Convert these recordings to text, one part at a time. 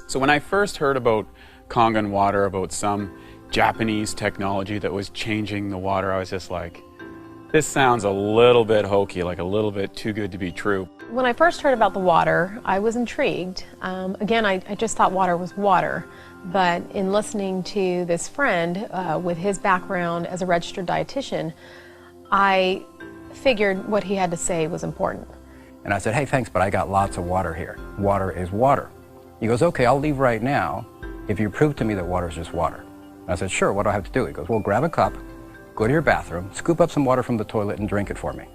So when I first heard about Kangen water, about some Japanese technology that was changing the water, I was just like, this sounds a little bit hokey, like a little bit too good to be true. When I first heard about the water, I was intrigued. Again, I just thought water was water. But in listening to this friend with his background as a registered dietitian, I figured what he had to say was important. And I said, hey, thanks, but I got lots of water here. Water is water. He goes, okay, I'll leave right now if you prove to me that water is just water. And I said, sure, what do I have to do? He goes, well, grab a cup, go to your bathroom, scoop up some water from the toilet and drink it for me.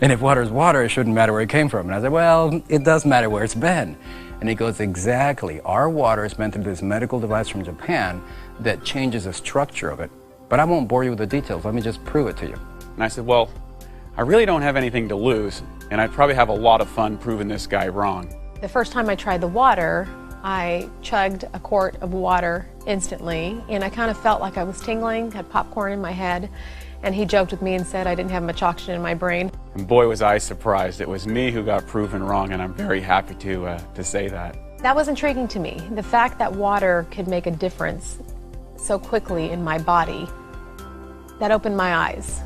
And if water is water, it shouldn't matter where it came from. And I said, well, it does matter where it's been. And he goes, exactly. Our water is meant to be this medical device from Japan that changes the structure of it. But I won't bore you with the details. Let me just prove it to you. And I said, well, I really don't have anything to lose, and I'd probably have a lot of fun proving this guy wrong. The first time I tried the water, I chugged a quart of water instantly, and I kind of felt like I was tingling, had popcorn in my head, and he joked with me and said I didn't have much oxygen in my brain. And boy, was I surprised. It was me who got proven wrong, and I'm very happy to say that. That was intriguing to me. The fact that water could make a difference so quickly in my body, that opened my eyes.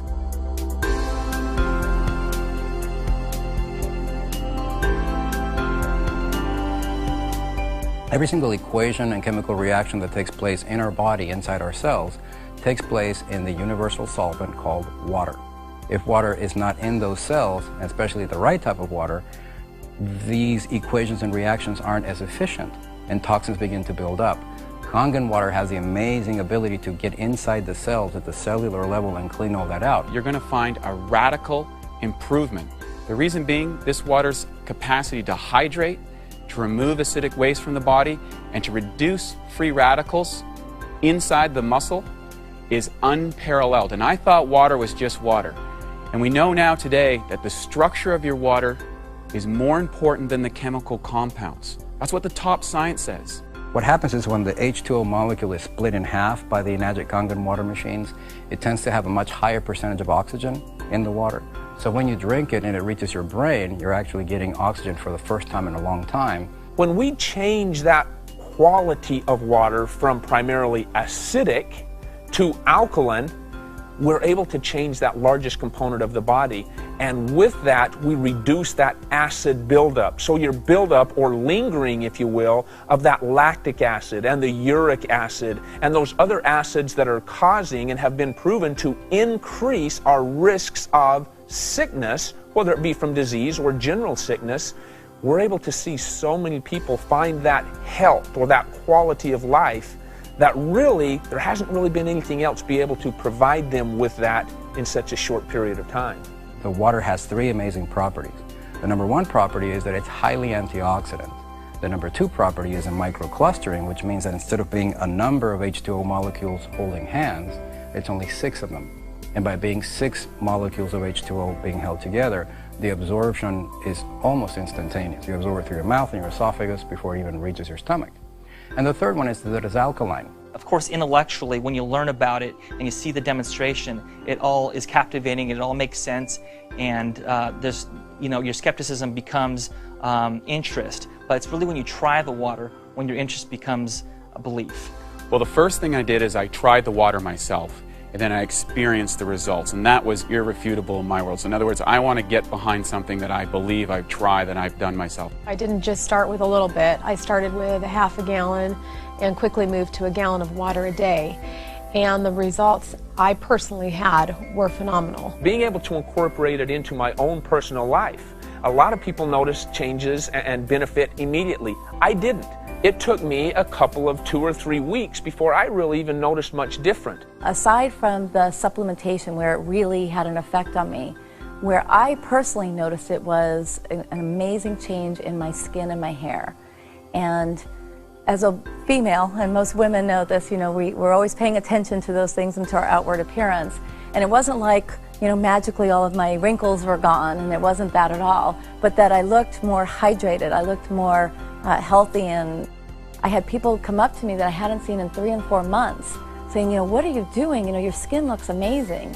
Every single equation and chemical reaction that takes place in our body, inside our cells, takes place in the universal solvent called water. If water is not in those cells, especially the right type of water, these equations and reactions aren't as efficient and toxins begin to build up. Kangen water has the amazing ability to get inside the cells at the cellular level and clean all that out. You're going to find a radical improvement. The reason being, this water's capacity to hydrate, to remove acidic waste from the body, and to reduce free radicals inside the muscle is unparalleled. And I thought water was just water. And we know now today that the structure of your water is more important than the chemical compounds. That's what the top science says. What happens is when the H2O molecule is split in half by the Enagic Kangen water machines, it tends to have a much higher percentage of oxygen in the water. So when you drink it and it reaches your brain, you're actually getting oxygen for the first time in a long time. When we change that quality of water from primarily acidic to alkaline, we're able to change that largest component of the body. And with that, we reduce that acid buildup. So your buildup, or lingering, if you will, of that lactic acid and the uric acid and those other acids that are causing and have been proven to increase our risks of sickness, whether it be from disease or general sickness, we're able to see so many people find that health or that quality of life that really, there hasn't really been anything else be able to provide them with that in such a short period of time. The water has three amazing properties. The number one property is that it's highly antioxidant. The number two property is a microclustering, which means that instead of being a number of H2O molecules holding hands, it's only 6 of them. And by being 6 molecules of H2O being held together, the absorption is almost instantaneous. You absorb it through your mouth and your esophagus before it even reaches your stomach. And the third one is that it's alkaline. Of course, intellectually, when you learn about it and you see the demonstration, it all is captivating, it all makes sense, and your skepticism becomes interest. But it's really when you try the water, when your interest becomes a belief. Well, the first thing I did is I tried the water myself, and then I experienced the results, and that was irrefutable in my world. So in other words, I want to get behind something that I believe I've tried, that I've done myself. I didn't just start with a little bit. I started with a half a gallon and quickly moved to a gallon of water a day. And the results I personally had were phenomenal. Being able to incorporate it into my own personal life, a lot of people notice changes and benefit immediately. I didn't. It took me a couple of 2 or 3 weeks before I really even noticed much different. Aside from the supplementation where it really had an effect on me, where I personally noticed it was an amazing change in my skin and my hair. And as a female, and most women know this, we're always paying attention to those things and to our outward appearance. And it wasn't like, magically all of my wrinkles were gone, and it wasn't that at all, but that I looked more hydrated, I looked more healthy, and I had people come up to me that I hadn't seen in 3 and 4 months saying, what are you doing? Your skin looks amazing.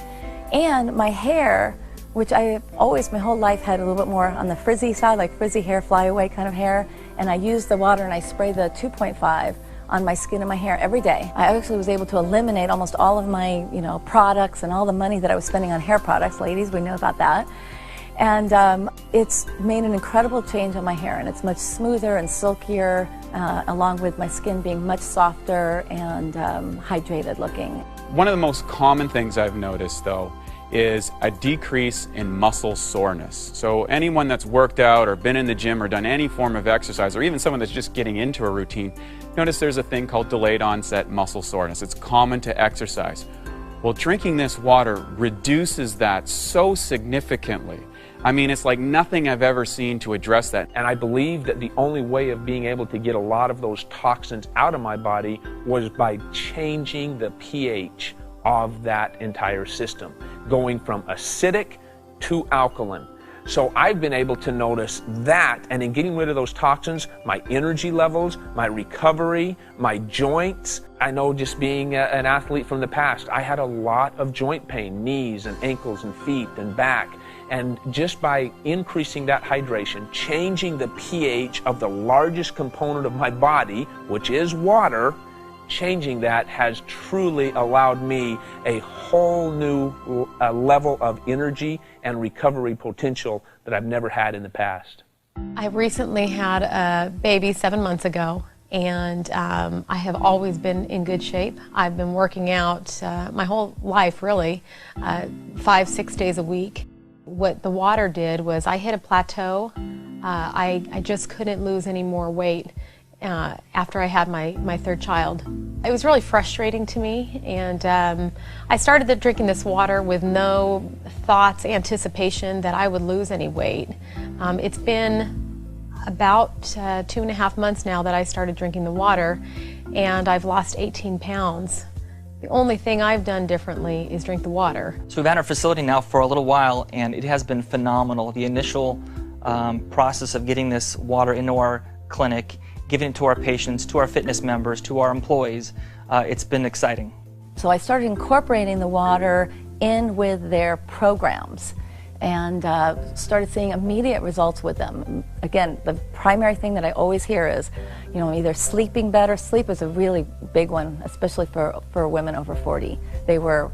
And my hair, which I always, my whole life, had a little bit more on the frizzy side, like frizzy hair, flyaway kind of hair, and I use the water and I spray the 2.5 on my skin and my hair every day. I actually was able to eliminate almost all of my, products and all the money that I was spending on hair products. Ladies, we know about that. And it's made an incredible change on my hair, and it's much smoother and silkier, along with my skin being much softer and hydrated looking. One of the most common things I've noticed, though, is a decrease in muscle soreness. So anyone that's worked out or been in the gym or done any form of exercise, or even someone that's just getting into a routine, notice there's a thing called delayed onset muscle soreness. It's common to exercise. Well, drinking this water reduces that so significantly. I mean, it's like nothing I've ever seen to address that. And I believe that the only way of being able to get a lot of those toxins out of my body was by changing the pH of that entire system, going from acidic to alkaline. So I've been able to notice that, and in getting rid of those toxins, my energy levels, my recovery, my joints. I know, just being an athlete from the past, I had a lot of joint pain, knees and ankles and feet and back. And just by increasing that hydration, changing the pH of the largest component of my body, which is water, changing that has truly allowed me a whole new level of energy and recovery potential that I've never had in the past. I recently had a baby 7 months ago, and I have always been in good shape. I've been working out my whole life, really, 5-6 days a week. What the water did was I hit a plateau. I just couldn't lose any more weight after I had my third child. It was really frustrating to me, and I started drinking this water with no thoughts, anticipation that I would lose any weight. It's been about 2.5 months now that I started drinking the water, and I've lost 18 pounds. The only thing I've done differently is drink the water. So we've had our facility now for a little while, and it has been phenomenal. The initial process of getting this water into our clinic, giving it to our patients, to our fitness members, to our employees, it's been exciting. So I started incorporating the water in with their programs and started seeing immediate results with them. Again, the primary thing that I always hear is, either sleeping better. Sleep is a really big one, especially for women over 40. They were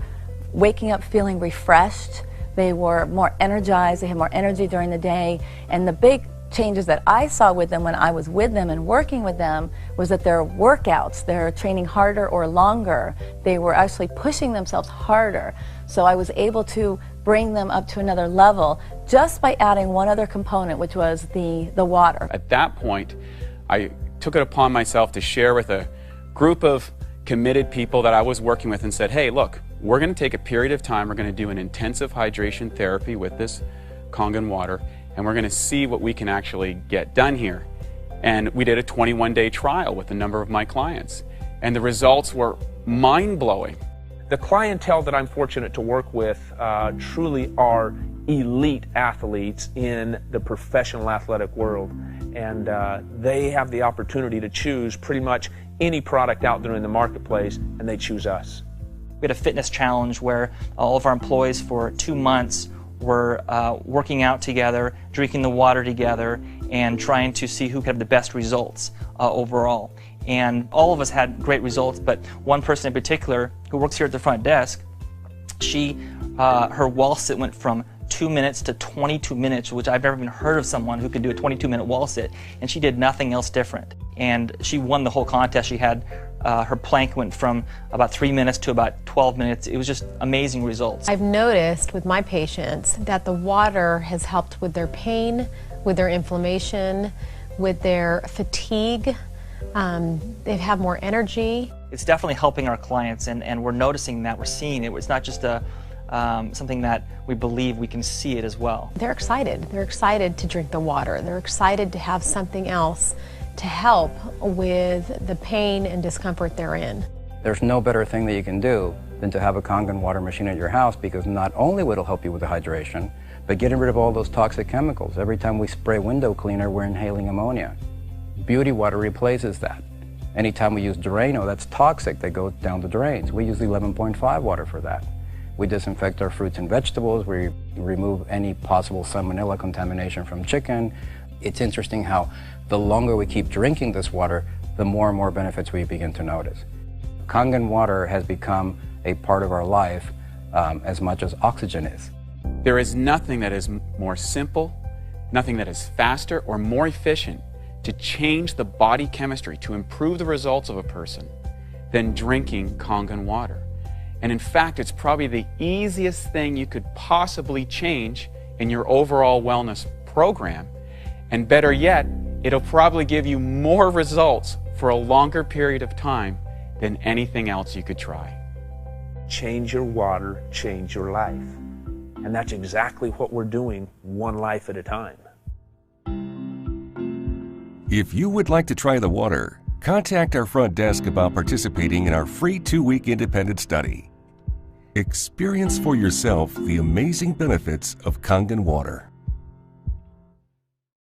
waking up feeling refreshed. They were more energized. They had more energy during the day. And the big changes that I saw with them when I was with them and working with them was that their workouts, they're training harder or longer. They were actually pushing themselves harder. So I was able to bring them up to another level just by adding one other component, which was the water. At that point, I took it upon myself to share with a group of committed people that I was working with and said, hey, look, we're going to take a period of time, we're going to do an intensive hydration therapy with this Kangen water, and we're going to see what we can actually get done here. And we did a 21-day trial with a number of my clients, and the results were mind-blowing. The clientele that I'm fortunate to work with truly are elite athletes in the professional athletic world, and they have the opportunity to choose pretty much any product out there in the marketplace, and they choose us. We had a fitness challenge where all of our employees for 2 months were working out together, drinking the water together, and trying to see who could have the best results overall. And all of us had great results, but one person in particular who works here at the front desk, her wall sit went from 2 minutes to 22 minutes, which I've never even heard of someone who could do a 22-minute wall sit, and she did nothing else different. And she won the whole contest. She had her plank went from about 3 minutes to about 12 minutes. It was just amazing results. I've noticed with my patients that the water has helped with their pain, with their inflammation, with their fatigue. They have more energy. It's definitely helping our clients, and we're noticing that, we're seeing it. It's not just something that we believe, we can see it as well. They're excited. They're excited to drink the water. They're excited to have something else to help with the pain and discomfort they're in. There's no better thing that you can do than to have a Kangen water machine at your house, because not only will it help you with the hydration, but getting rid of all those toxic chemicals. Every time we spray window cleaner, we're inhaling ammonia. Beauty water replaces that. Anytime we use Drano, that's toxic, that goes down the drains. We use 11.5 water for that. We disinfect our fruits and vegetables. We remove any possible salmonella contamination from chicken. It's interesting how the longer we keep drinking this water, the more and more benefits we begin to notice. Kangen water has become a part of our life as much as oxygen is. There is nothing that is more simple, nothing that is faster or more efficient to change the body chemistry, to improve the results of a person, than drinking Kangen water. And in fact, it's probably the easiest thing you could possibly change in your overall wellness program. And better yet, it'll probably give you more results for a longer period of time than anything else you could try. Change your water, change your life. And that's exactly what we're doing, one life at a time. If you would like to try the water, contact our front desk about participating in our free 2-week independent study. Experience for yourself the amazing benefits of Kangen water.